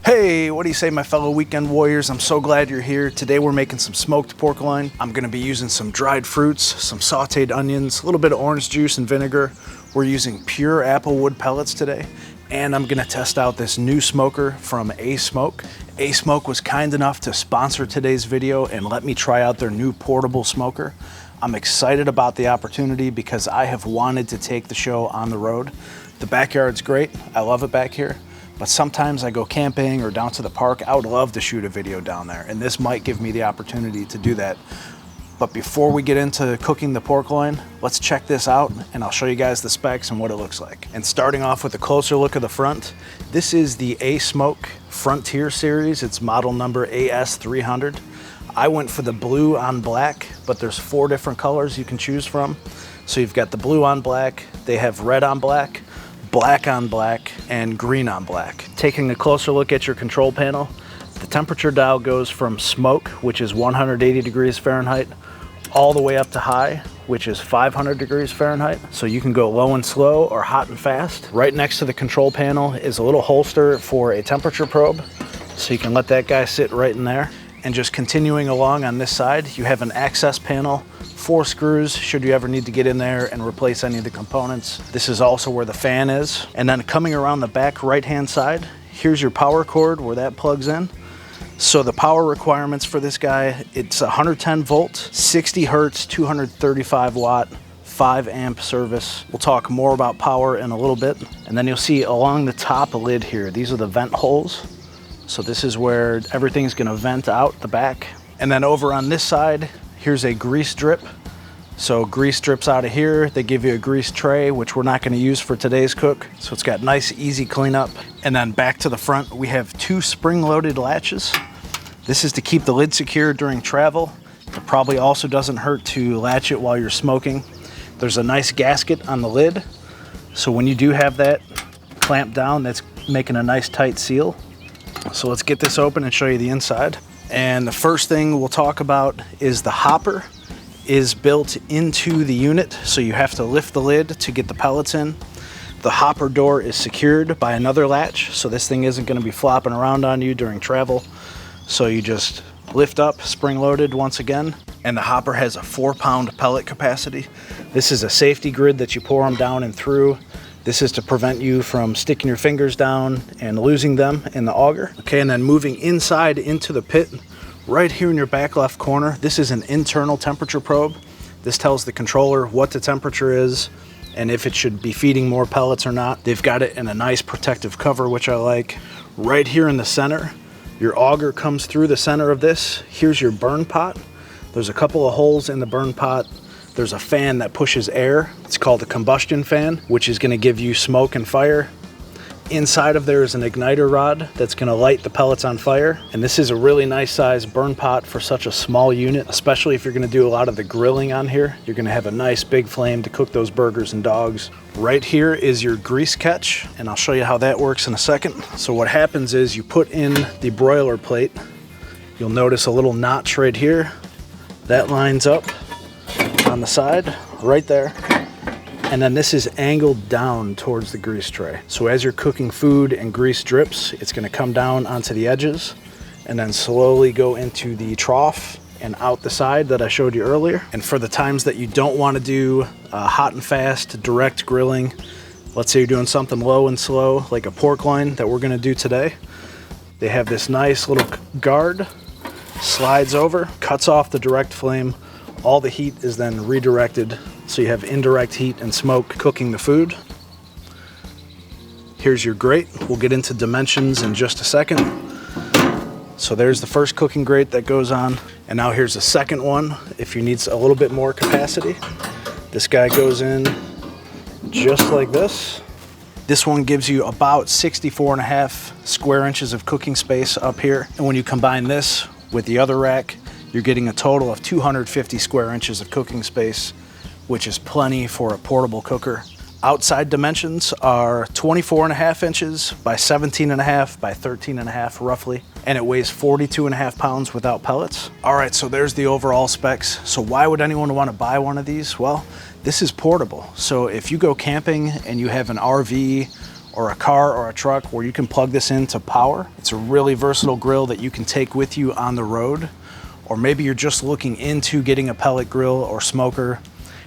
Hey, what do you say, my fellow weekend warriors? I'm so glad you're here. Today we're making some smoked pork loin. I'm gonna be using some dried fruits, some sauteed onions, a little bit of orange juice and vinegar. We're using pure applewood pellets today. And I'm gonna test out this new smoker from ASMOKE. ASMOKE was kind enough to sponsor today's video and let me try out their new portable smoker. I'm excited about the opportunity because I have wanted to take the show on the road. The backyard's great, I love it back here. But sometimes I go camping or down to the park. I would love to shoot a video down there, and this might give me the opportunity to do that. But before we get into cooking the pork loin, let's check this out and I'll show you guys the specs and what it looks like. And starting off with a closer look of the front, this is the ASMOKE Frontier series. It's model number AS300. I went for the blue on black, but there's 4 different colors you can choose from. So you've got the blue on black, they have red on black, black on black, and green on black. Taking a closer look at your control panel, the temperature dial goes from smoke, which is 180 degrees Fahrenheit, all the way up to high, which is 500 degrees Fahrenheit. So you can go low and slow or hot and fast. Right next to the control panel is a little holster for a temperature probe. So you can let that guy sit right in there. And just continuing along on this side, you have an access panel, 4 screws should you ever need to get in there and replace any of the components. This is also where the fan is. And then coming around the back right-hand side, here's your power cord where that plugs in. So the power requirements for this guy, it's 110 volt, 60 hertz, 235 watt, 5 amp service. We'll talk more about power in a little bit. And then you'll see along the top lid here, these are the vent holes. So this is where everything's gonna vent out the back. And then over on this side, here's a grease drip. So grease drips out of here. They give you a grease tray, which we're not gonna use for today's cook. So it's got nice, easy cleanup. And then back to the front, we have 2 spring-loaded latches. This is to keep the lid secure during travel. It probably also doesn't hurt to latch it while you're smoking. There's a nice gasket on the lid. So when you do have that clamped down, that's making a nice tight seal. So let's get this open and show you the inside. And the first thing we'll talk about is the hopper is built into the unit. So you have to lift the lid to get the pellets in. The hopper door is secured by another latch. So this thing isn't gonna be flopping around on you during travel. So you just lift up, spring loaded once again. And the hopper has a 4-pound pellet capacity. This is a safety grid that you pour them down and through. This is to prevent you from sticking your fingers down and losing them in the auger. Okay, and then moving inside into the pit, right here in your back left corner, this is an internal temperature probe. This tells the controller what the temperature is and if it should be feeding more pellets or not. They've got it in a nice protective cover, which I like. Right here in the center, your auger comes through the center of this. Here's your burn pot. There's a couple of holes in the burn pot. There's a fan that pushes air. It's called a combustion fan, which is gonna give you smoke and fire. Inside of there is an igniter rod that's gonna light the pellets on fire. And this is a really nice size burn pot for such a small unit, especially if you're gonna do a lot of the grilling on here. You're gonna have a nice big flame to cook those burgers and dogs. Right here is your grease catch, and I'll show you how that works in a second. So what happens is you put in the broiler plate. You'll notice a little notch right here. That lines up on the side, right there. And then this is angled down towards the grease tray. So as you're cooking food and grease drips, it's gonna come down onto the edges and then slowly go into the trough and out the side that I showed you earlier. And for the times that you don't wanna do hot and fast, direct grilling, let's say you're doing something low and slow, like a pork loin that we're gonna do today, they have this nice little guard, slides over, cuts off the direct flame. All the heat is then redirected, so you have indirect heat and smoke cooking the food. Here's your grate. We'll get into dimensions in just a second. So there's the first cooking grate that goes on. And now here's the second one if you need a little bit more capacity. This guy goes in just like this. This one gives you about 64.5 square inches of cooking space up here. And when you combine this with the other rack, you're getting a total of 250 square inches of cooking space, which is plenty for a portable cooker. Outside dimensions are 24.5 inches by 17.5 by 13.5 roughly, and it weighs 42.5 pounds without pellets. All right, so there's the overall specs. So why would anyone want to buy one of these? Well, this is portable. So if you go camping and you have an RV or a car or a truck where you can plug this into power, it's a really versatile grill that you can take with you on the road. Or maybe you're just looking into getting a pellet grill or smoker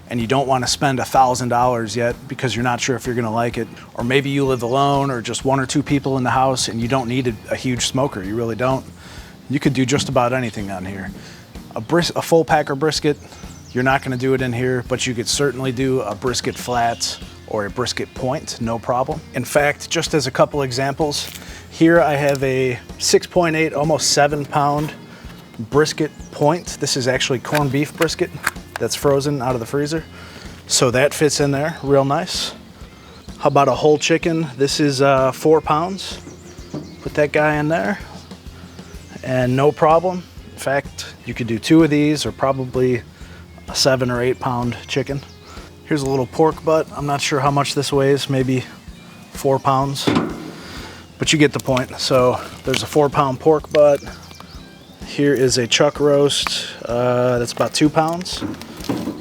and you don't want to spend $1,000 yet because you're not sure if you're going to like it. Or maybe you live alone or just one or two people in the house and you don't need a huge smoker. You really don't. You could do just about anything on here. A full packer brisket, you're not going to do it in here, but you could certainly do a brisket flat or a brisket point, no problem. In fact, just as a couple examples, here I have a 6.8, almost 7 pound brisket point. This is actually corned beef brisket that's frozen out of the freezer. So that fits in there real nice. How about a whole chicken? This is 4 pounds. Put that guy in there and no problem. In fact, you could do 2 of these or probably a 7 or 8 pound chicken. Here's a little pork butt. I'm not sure how much this weighs, maybe 4 pounds, but you get the point. So there's a 4 pound pork butt. Here is a chuck roast that's about 2 pounds.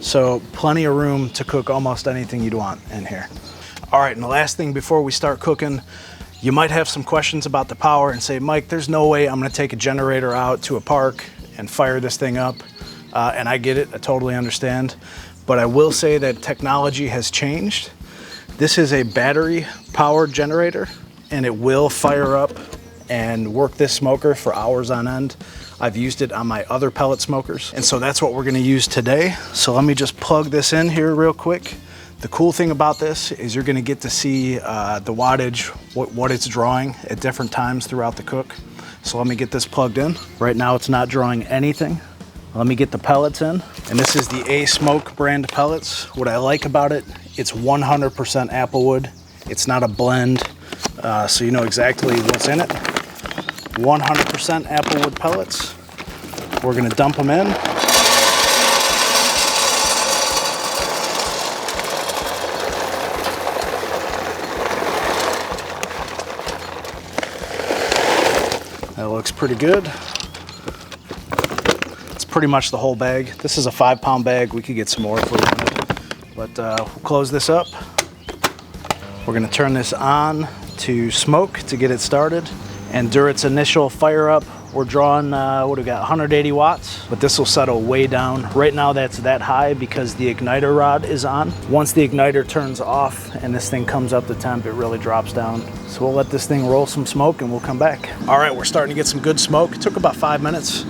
So plenty of room to cook almost anything you'd want in here. All right, and the last thing before we start cooking, you might have some questions about the power and say, Mike, there's no way I'm gonna take a generator out to a park and fire this thing up. And I get it, I totally understand. But I will say that technology has changed. This is a battery powered generator and it will fire up and work this smoker for hours on end. I've used it on my other pellet smokers. And so that's what we're gonna use today. So let me just plug this in here real quick. The cool thing about this is you're gonna get to see the wattage, what it's drawing at different times throughout the cook. So let me get this plugged in. Right now it's not drawing anything. Let me get the pellets in. And this is the ASMOKE brand pellets. What I like about it, it's 100% applewood. It's not a blend, so you know exactly what's in it. 100% applewood pellets. We're gonna dump them in. That looks pretty good. It's pretty much the whole bag. This is a 5 pound bag. We could get some more if we wanted. But we'll close this up. We're gonna turn this on to smoke to get it started. And during its initial fire up, we're drawing, what do we got, 180 watts, but this will settle way down. Right now that's that high because the igniter rod is on. Once the igniter turns off and this thing comes up to temp, it really drops down. So we'll let this thing roll some smoke and we'll come back. All right, we're starting to get some good smoke. It took about 5 minutes.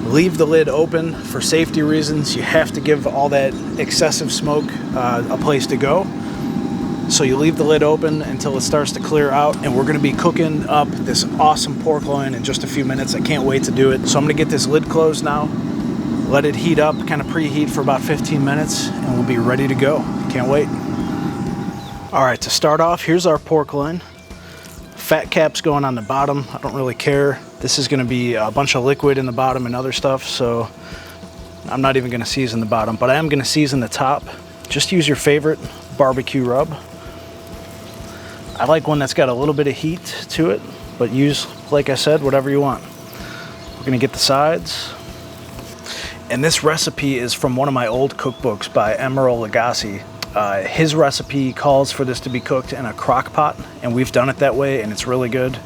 Leave the lid open for safety reasons. You have to give all that excessive smoke a place to go. So you leave the lid open until it starts to clear out, and we're gonna be cooking up this awesome pork loin in just a few minutes. I can't wait to do it. So I'm gonna get this lid closed now, let it heat up, kind of preheat for about 15 minutes, and we'll be ready to go. Can't wait. All right, to start off, here's our pork loin. Fat cap's going on the bottom. I don't really care. This is gonna be a bunch of liquid in the bottom and other stuff, so I'm not even gonna season the bottom, but I am gonna season the top. Just use your favorite barbecue rub. I like one that's got a little bit of heat to it, but use, like I said, whatever you want. We're gonna get the sides. And this recipe is from one of my old cookbooks by Emeril Lagasse. His recipe calls for this to be cooked in a crock pot, and we've done it that way, and it's really good.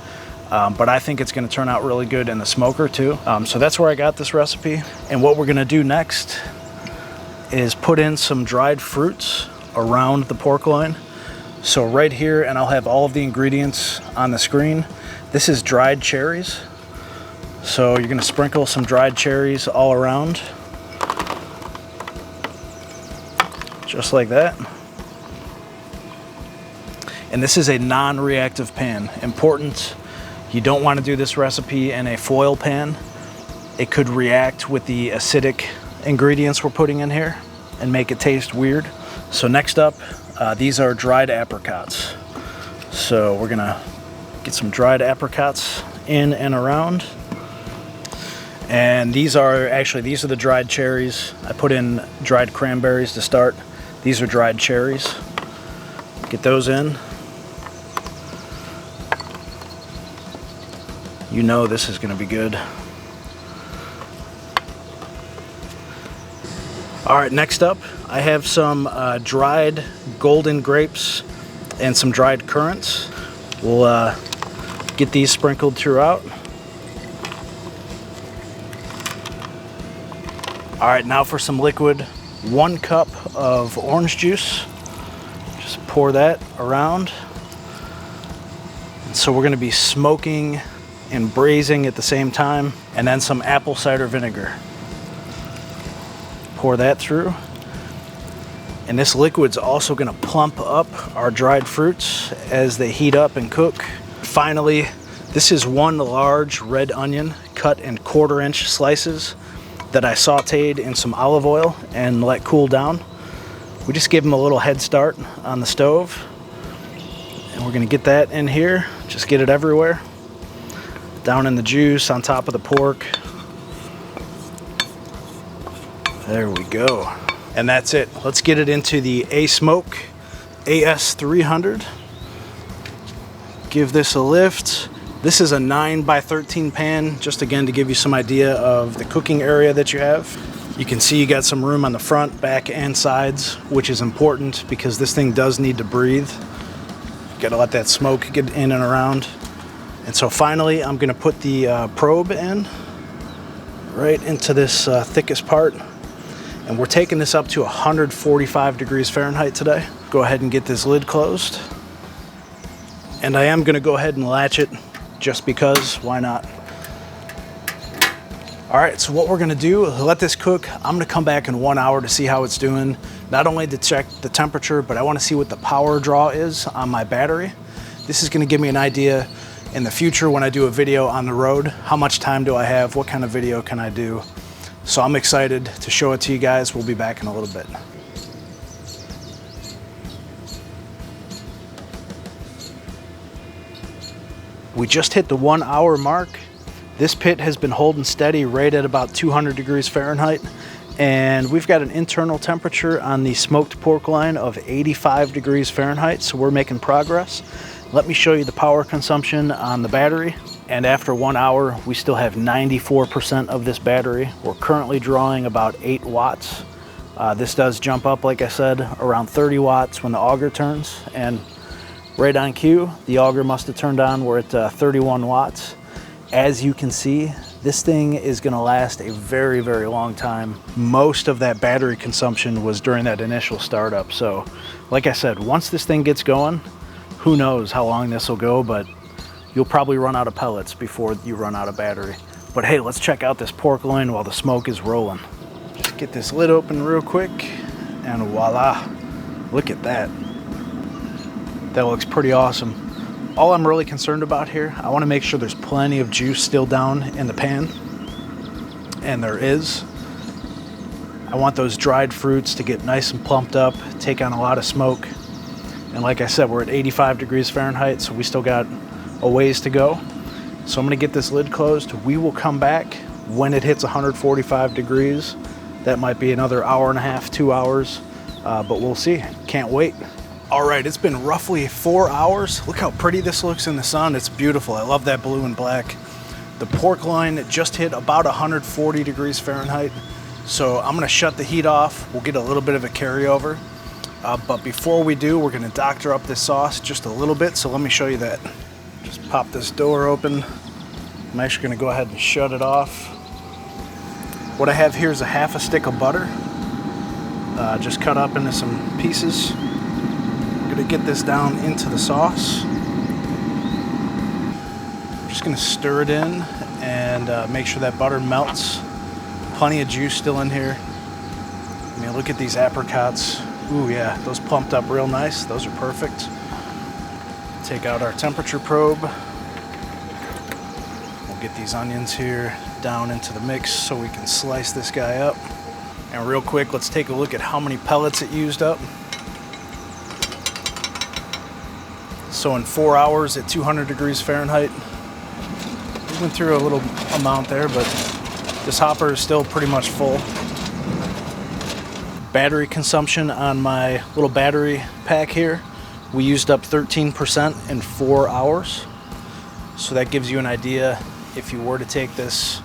But I think it's gonna turn out really good in the smoker too. So that's where I got this recipe. And what we're gonna do next is put in some dried fruits around the pork loin. So right here, and I'll have all of the ingredients on the screen. This is dried cherries. So you're gonna sprinkle some dried cherries all around. Just like that. And this is a non-reactive pan. Important, you don't wanna do this recipe in a foil pan. It could react with the acidic ingredients we're putting in here and make it taste weird. So next up, these are dried apricots. So we're gonna get some dried apricots in and around. And these are the dried cherries. I put in dried cranberries to start. These are dried cherries. Get those in. You know this is gonna be good. All right, next up, I have some dried golden grapes and some dried currants. We'll get these sprinkled throughout. All right, now for some liquid. 1 cup of orange juice. Just pour that around. And so we're gonna be smoking and braising at the same time, and then some apple cider vinegar. Pour that through. And this liquid's also gonna plump up our dried fruits as they heat up and cook. Finally, this is 1 large red onion cut in 1/4-inch slices that I sauteed in some olive oil and let cool down. We just give them a little head start on the stove. And we're gonna get that in here, just get it everywhere. Down in the juice, on top of the pork. There we go. And that's it. Let's get it into the ASMOKE AS300. Give this a lift. This is a 9x13 pan, just again to give you some idea of the cooking area that you have. You can see you got some room on the front, back, and sides, which is important because this thing does need to breathe. Gotta let that smoke get in and around. And so finally, I'm gonna put the probe in, right into this thickest part. And we're taking this up to 145 degrees Fahrenheit today. Go ahead and get this lid closed. And I am gonna go ahead and latch it just because, why not? All right, so what we're gonna do, let this cook. I'm gonna come back in 1 hour to see how it's doing. Not only to check the temperature, but I wanna see what the power draw is on my battery. This is gonna give me an idea in the future when I do a video on the road. How much time do I have? What kind of video can I do? So I'm excited to show it to you guys. We'll be back in a little bit. We just hit the 1 hour mark. This pit has been holding steady right at about 200 degrees Fahrenheit. And we've got an internal temperature on the smoked pork loin of 85 degrees Fahrenheit. So we're making progress. Let me show you the power consumption on the battery. And after 1 hour, we still have 94% of this battery. We're currently drawing about 8 watts. This does jump up, like I said, around 30 watts when the auger turns. And right on cue, the auger must have turned on. We're at 31 watts. As you can see, this thing is gonna last a very, very long time. Most of that battery consumption was during that initial startup. So, like I said, once this thing gets going, who knows how long this will go, but you'll probably run out of pellets before you run out of battery. But hey, let's check out this pork loin while the smoke is rolling. Just get this lid open real quick, and voila, look at that. That looks pretty awesome. All I'm really concerned about here, I wanna make sure there's plenty of juice still down in the pan, and there is. I want those dried fruits to get nice and plumped up, take on a lot of smoke. And like I said, we're at 85 degrees Fahrenheit, so we still got a ways to go. So I'm gonna get this lid closed. We will come back when it hits 145 degrees. That might be another hour and a half, 2 hours, but we'll see. Can't wait. All right, it's been roughly 4 hours. Look how pretty this looks in the sun. It's beautiful. I love that blue and black. The pork loin just hit about 140 degrees Fahrenheit. So I'm gonna shut the heat off. We'll get a little bit of a carryover. But before we do, we're gonna doctor up this sauce just a little bit. So let me show you that. Just pop this door open. I'm actually gonna go ahead and shut it off. What I have here is a half a stick of butter, just cut up into some pieces. I'm gonna get this down into the sauce. I'm just gonna stir it in and make sure that butter melts. Plenty of juice still in here. I mean, look at these apricots. Ooh, yeah, those plumped up real nice. Those are perfect. Take out our temperature probe. We'll get these onions here down into the mix so we can slice this guy up. And real quick, let's take a look at how many pellets it used up. So in 4 hours at 200 degrees Fahrenheit, we went through a little amount there, but this hopper is still pretty much full. Battery consumption on my little battery pack here We used up 13% in 4 hours. So that gives you an idea, if you were to take this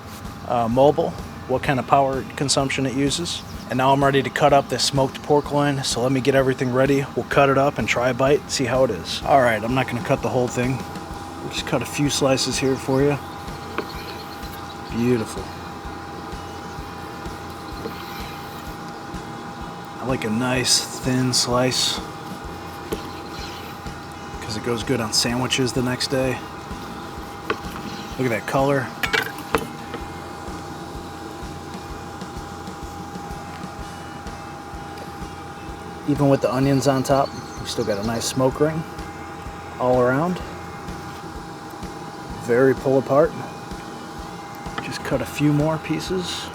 mobile, what kind of power consumption it uses. And now I'm ready to cut up this smoked pork loin. So let me get everything ready. We'll cut it up and try a bite, see how it is. All right, I'm not gonna cut the whole thing. We'll just cut a few slices here for you. Beautiful. I like a nice thin slice because it goes good on sandwiches the next day. Look at that color. Even with the onions on top, we still got a nice smoke ring all around. Very pull apart. Just cut a few more pieces.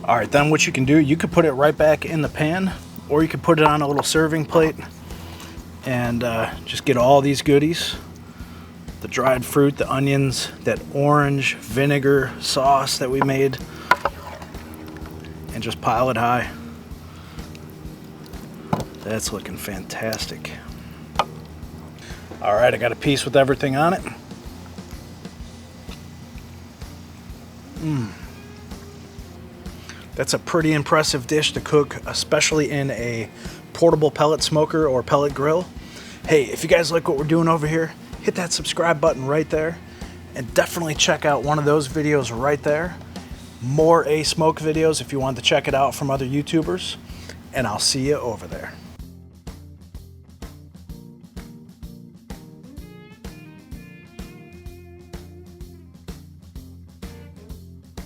All right, then what you can do, you could put it right back in the pan, or you could put it on a little serving plate and just get all these goodies. The dried fruit, the onions, that orange vinegar sauce that we made, and just pile it high. That's looking fantastic. All right, I got a piece with everything on it. That's a pretty impressive dish to cook, especially in a portable pellet smoker or pellet grill. Hey, if you guys like what we're doing over here, hit that subscribe button right there, and definitely check out one of those videos right there. More ASMOKE videos if you want to check it out from other YouTubers, and I'll see you over there.